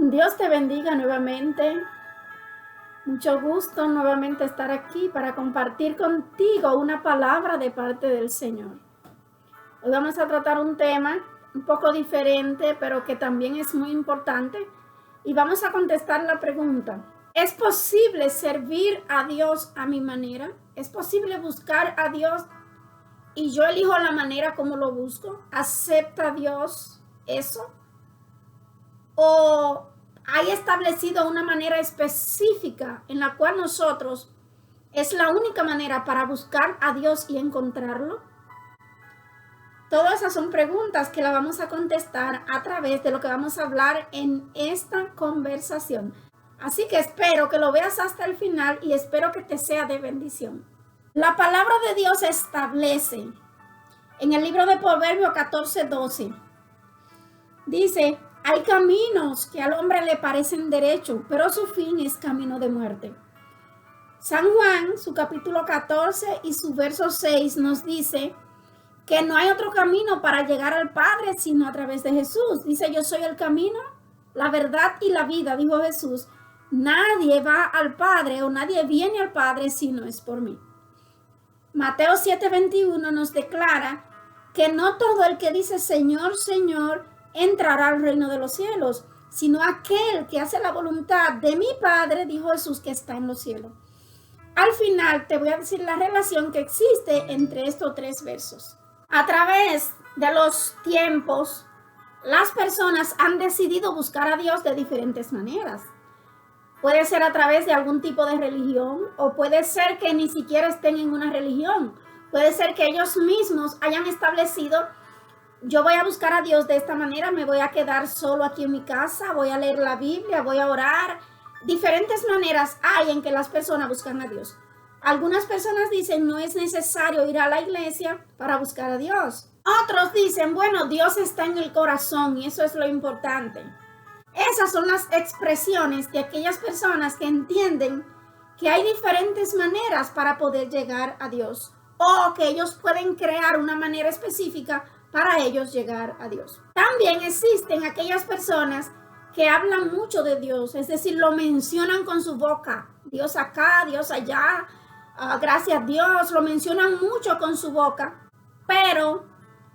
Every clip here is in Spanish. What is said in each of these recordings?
Dios te bendiga nuevamente. Mucho gusto nuevamente estar aquí para compartir contigo una palabra de parte del Señor. Hoy vamos a tratar un tema un poco diferente, pero que también es muy importante. Y vamos a contestar la pregunta: ¿es posible servir a Dios a mi manera? ¿Es posible buscar a Dios y yo elijo la manera como lo busco? ¿Acepta Dios eso? ¿O hay establecido una manera específica en la cual nosotros es la única manera para buscar a Dios y encontrarlo? Todas esas son preguntas que las vamos a contestar a través de lo que vamos a hablar en esta conversación. Así que espero que lo veas hasta el final y espero que te sea de bendición. La palabra de Dios establece en el libro de Proverbios 14:12. Dice: hay caminos que al hombre le parecen derechos, pero su fin es camino de muerte. San Juan, su capítulo 14 y su verso 6 nos dice que no hay otro camino para llegar al Padre sino a través de Jesús. Dice: yo soy el camino, la verdad y la vida, dijo Jesús. Nadie va al Padre o nadie viene al Padre si no es por mí. Mateo 7:21 nos declara que no todo el que dice Señor, Señor entrará al reino de los cielos, sino aquel que hace la voluntad de mi Padre, dijo Jesús, que está en los cielos. Al final te voy a decir la relación que existe entre estos tres versos. A través de los tiempos, las personas han decidido buscar a Dios de diferentes maneras. Puede ser a través de algún tipo de religión, o puede ser que ni siquiera estén en una religión. Puede ser que ellos mismos hayan establecido: yo voy a buscar a Dios de esta manera, me voy a quedar solo aquí en mi casa, voy a leer la Biblia, voy a orar. Diferentes maneras hay en que las personas buscan a Dios. Algunas personas dicen: no es necesario ir a la iglesia para buscar a Dios. Otros dicen: bueno, Dios está en el corazón y eso es lo importante. Esas son las expresiones de aquellas personas que entienden que hay diferentes maneras para poder llegar a Dios, o que ellos pueden crear una manera específica para ellos llegar a Dios. También existen aquellas personas que hablan mucho de Dios, es decir, lo mencionan con su boca. Dios acá, Dios allá, gracias a Dios, lo mencionan mucho con su boca, pero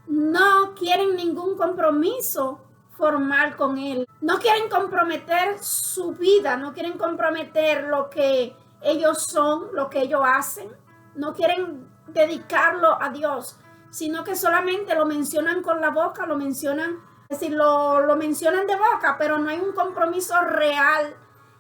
no quieren ningún compromiso formal con Él. No quieren comprometer su vida, no quieren comprometer lo que ellos son, lo que ellos hacen. No quieren dedicarlo a Dios, sino que solamente lo mencionan con la boca, lo mencionan, es decir, lo mencionan de boca, pero no hay un compromiso real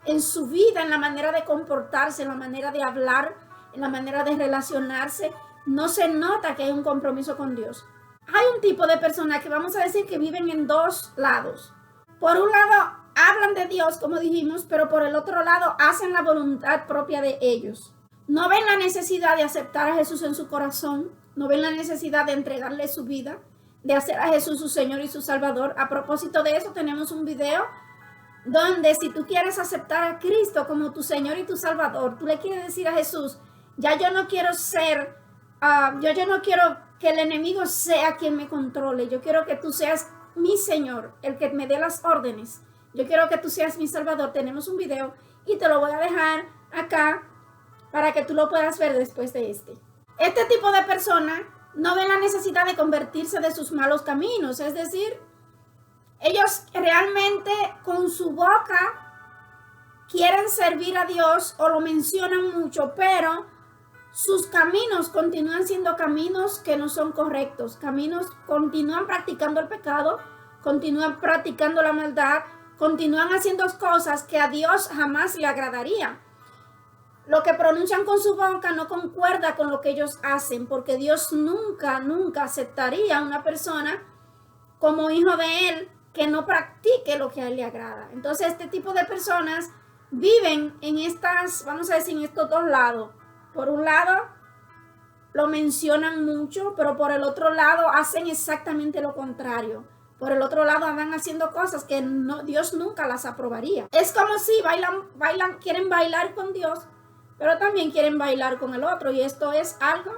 en su vida, en la manera de comportarse, en la manera de hablar, en la manera de relacionarse. No se nota que hay un compromiso con Dios. Hay un tipo de personas que vamos a decir que viven en dos lados. Por un lado, hablan de Dios, como dijimos, pero por el otro lado, hacen la voluntad propia de ellos. No ven la necesidad de aceptar a Jesús en su corazón, no ven la necesidad de entregarle su vida, de hacer a Jesús su Señor y su Salvador. A propósito de eso, tenemos un video donde, si tú quieres aceptar a Cristo como tu Señor y tu Salvador, tú le quieres decir a Jesús: ya yo no quiero ser, yo no quiero que el enemigo sea quien me controle. Yo quiero que tú seas mi Señor, el que me dé las órdenes. Yo quiero que tú seas mi Salvador. Tenemos un video y te lo voy a dejar acá para que tú lo puedas ver después de este. Este tipo de persona no ve la necesidad de convertirse de sus malos caminos. Es decir, ellos realmente con su boca quieren servir a Dios o lo mencionan mucho, pero sus caminos continúan siendo caminos que no son correctos. Continúan practicando el pecado, continúan practicando la maldad, continúan haciendo cosas que a Dios jamás le agradaría. Lo que pronuncian con su boca no concuerda con lo que ellos hacen, porque Dios nunca aceptaría a una persona como hijo de Él que no practique lo que a Él le agrada. Entonces, este tipo de personas viven en estas, vamos a decir, en estos dos lados. Por un lado, lo mencionan mucho, pero por el otro lado hacen exactamente lo contrario. Por el otro lado andan haciendo cosas que Dios nunca las aprobaría. Es como si quieren bailar con Dios, pero también quieren bailar con el otro, y esto es algo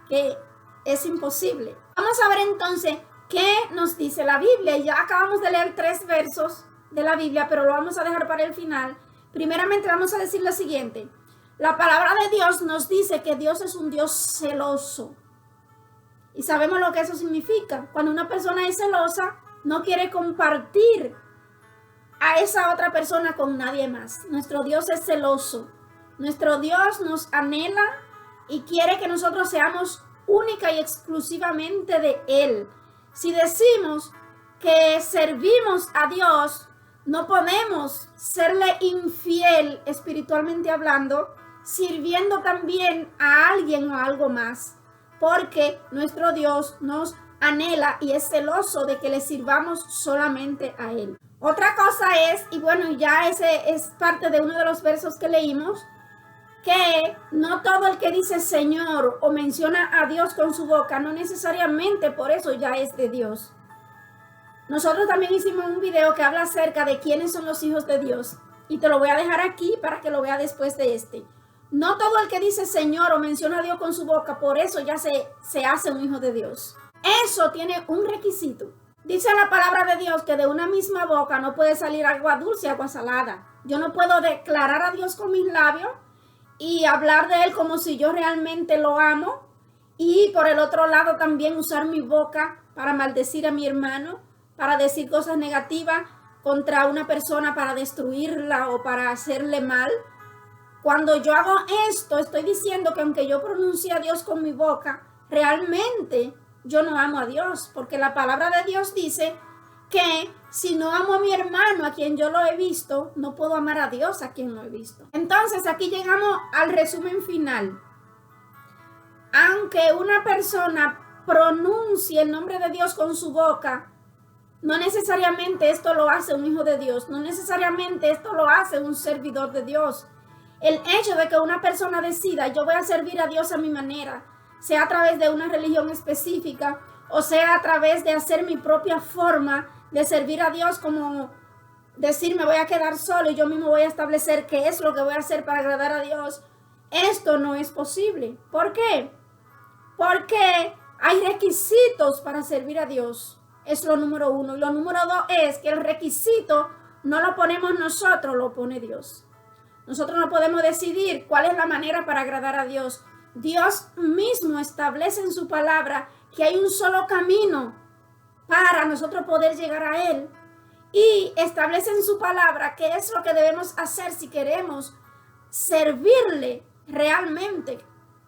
que es imposible. Vamos a ver entonces qué nos dice la Biblia. Ya acabamos de leer 3 versos de la Biblia, pero lo vamos a dejar para el final. Primeramente vamos a decir lo siguiente. La palabra de Dios nos dice que Dios es un Dios celoso. Y sabemos lo que eso significa. Cuando una persona es celosa, no quiere compartir a esa otra persona con nadie más. Nuestro Dios es celoso. Nuestro Dios nos anhela y quiere que nosotros seamos única y exclusivamente de Él. Si decimos que servimos a Dios, no podemos serle infiel espiritualmente hablando, sirviendo también a alguien o a algo más, porque nuestro Dios nos anhela y es celoso de que le sirvamos solamente a Él. Otra cosa es, y bueno, ya ese es parte de uno de los versos que leímos, que no todo el que dice Señor o menciona a Dios con su boca, no necesariamente por eso ya es de Dios. Nosotros también hicimos un video que habla acerca de quiénes son los hijos de Dios. Y te lo voy a dejar aquí para que lo veas después de este. No todo el que dice Señor o menciona a Dios con su boca, por eso ya se hace un hijo de Dios. Eso tiene un requisito. Dice la palabra de Dios que de una misma boca no puede salir agua dulce, agua salada. Yo no puedo declarar a Dios con mis labios y hablar de Él como si yo realmente lo amo. Y por el otro lado también usar mi boca para maldecir a mi hermano, para decir cosas negativas contra una persona, para destruirla o para hacerle mal. Cuando yo hago esto, estoy diciendo que aunque yo pronuncie a Dios con mi boca, realmente yo no amo a Dios, porque la palabra de Dios dice que si no amo a mi hermano, a quien yo lo he visto, no puedo amar a Dios a quien lo he visto. Entonces aquí llegamos al resumen final. Aunque una persona pronuncie el nombre de Dios con su boca, no necesariamente esto lo hace un hijo de Dios, no necesariamente esto lo hace un servidor de Dios. El hecho de que una persona decida, yo voy a servir a Dios a mi manera, sea a través de una religión específica o sea a través de hacer mi propia forma de servir a Dios, como decir me voy a quedar solo y yo mismo voy a establecer qué es lo que voy a hacer para agradar a Dios. Esto no es posible. ¿Por qué? Porque hay requisitos para servir a Dios. Es lo número uno. Y lo número dos es que el requisito no lo ponemos nosotros, lo pone Dios. Nosotros no podemos decidir cuál es la manera para agradar a Dios. Dios mismo establece en su palabra que hay un solo camino para nosotros poder llegar a Él. Y establece en su palabra qué es lo que debemos hacer si queremos servirle realmente.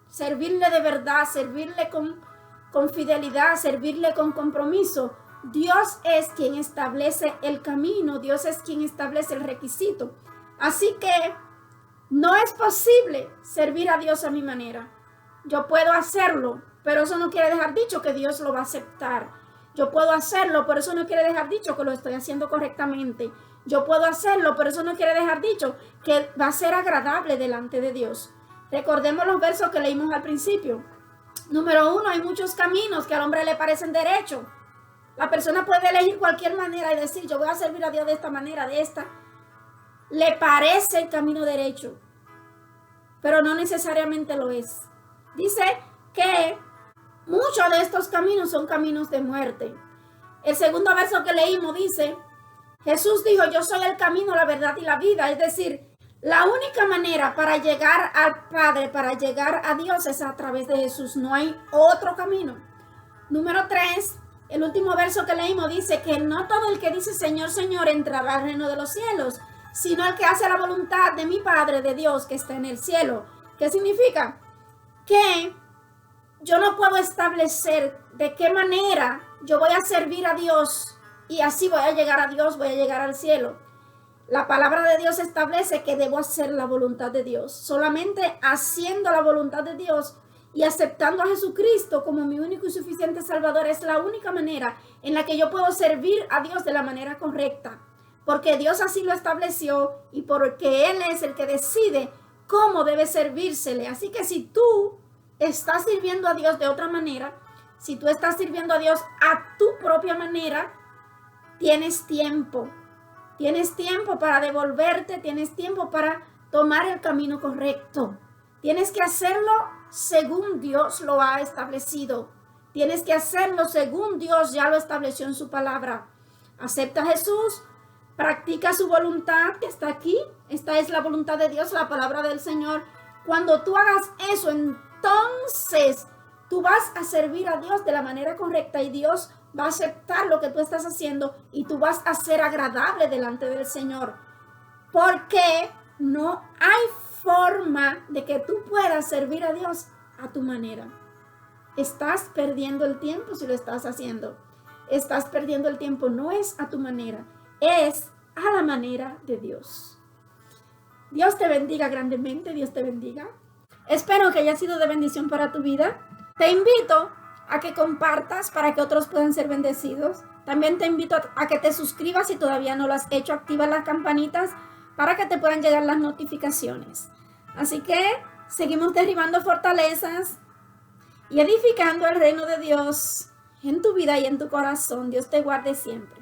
Servirle de verdad, servirle con fidelidad, servirle con compromiso. Dios es quien establece el camino, Dios es quien establece el requisito. Así que no es posible servir a Dios a mi manera. Yo puedo hacerlo, pero eso no quiere dejar dicho que Dios lo va a aceptar. Yo puedo hacerlo, pero eso no quiere dejar dicho que lo estoy haciendo correctamente. Yo puedo hacerlo, pero eso no quiere dejar dicho que va a ser agradable delante de Dios. Recordemos los versos que leímos al principio. Número uno, hay muchos caminos que al hombre le parecen derechos. La persona puede elegir cualquier manera y decir, yo voy a servir a Dios de esta manera, de esta. Le parece el camino derecho, pero no necesariamente lo es. Dice que muchos de estos caminos son caminos de muerte. El segundo verso que leímos dice, Jesús dijo, yo soy el camino, la verdad y la vida. Es decir, la única manera para llegar al Padre, para llegar a Dios es a través de Jesús. No hay otro camino. Número 3, el último verso que leímos dice que no todo el que dice Señor, Señor entrará al reino de los cielos, sino el que hace la voluntad de mi Padre, de Dios que está en el cielo. ¿Qué significa? Que yo no puedo establecer de qué manera yo voy a servir a Dios y así voy a llegar a Dios, voy a llegar al cielo. La palabra de Dios establece que debo hacer la voluntad de Dios. Solamente haciendo la voluntad de Dios y aceptando a Jesucristo como mi único y suficiente Salvador es la única manera en la que yo puedo servir a Dios de la manera correcta. Porque Dios así lo estableció y porque Él es el que decide cómo debe servírsele. Así que si tú estás sirviendo a Dios de otra manera, si tú estás sirviendo a Dios a tu propia manera, tienes tiempo. Tienes tiempo para devolverte, tienes tiempo para tomar el camino correcto. Tienes que hacerlo según Dios lo ha establecido. Tienes que hacerlo según Dios ya lo estableció en su palabra. Acepta a Jesús, Practica su voluntad que está aquí. Esta es la voluntad de Dios, la palabra del Señor. Cuando tú hagas eso, entonces tú vas a servir a Dios de la manera correcta y Dios va a aceptar lo que tú estás haciendo y tú vas a ser agradable delante del Señor. Porque no hay forma de que tú puedas servir a Dios a tu manera. Estás perdiendo el tiempo si lo estás haciendo. Estás perdiendo el tiempo, no es a tu manera, es a la manera de Dios. Dios te bendiga grandemente, Dios te bendiga. Espero que haya sido de bendición para tu vida. Te invito a que compartas para que otros puedan ser bendecidos. También te invito a que te suscribas si todavía no lo has hecho. Activa las campanitas para que te puedan llegar las notificaciones. Así que seguimos derribando fortalezas y edificando el reino de Dios en tu vida y en tu corazón. Dios te guarde siempre.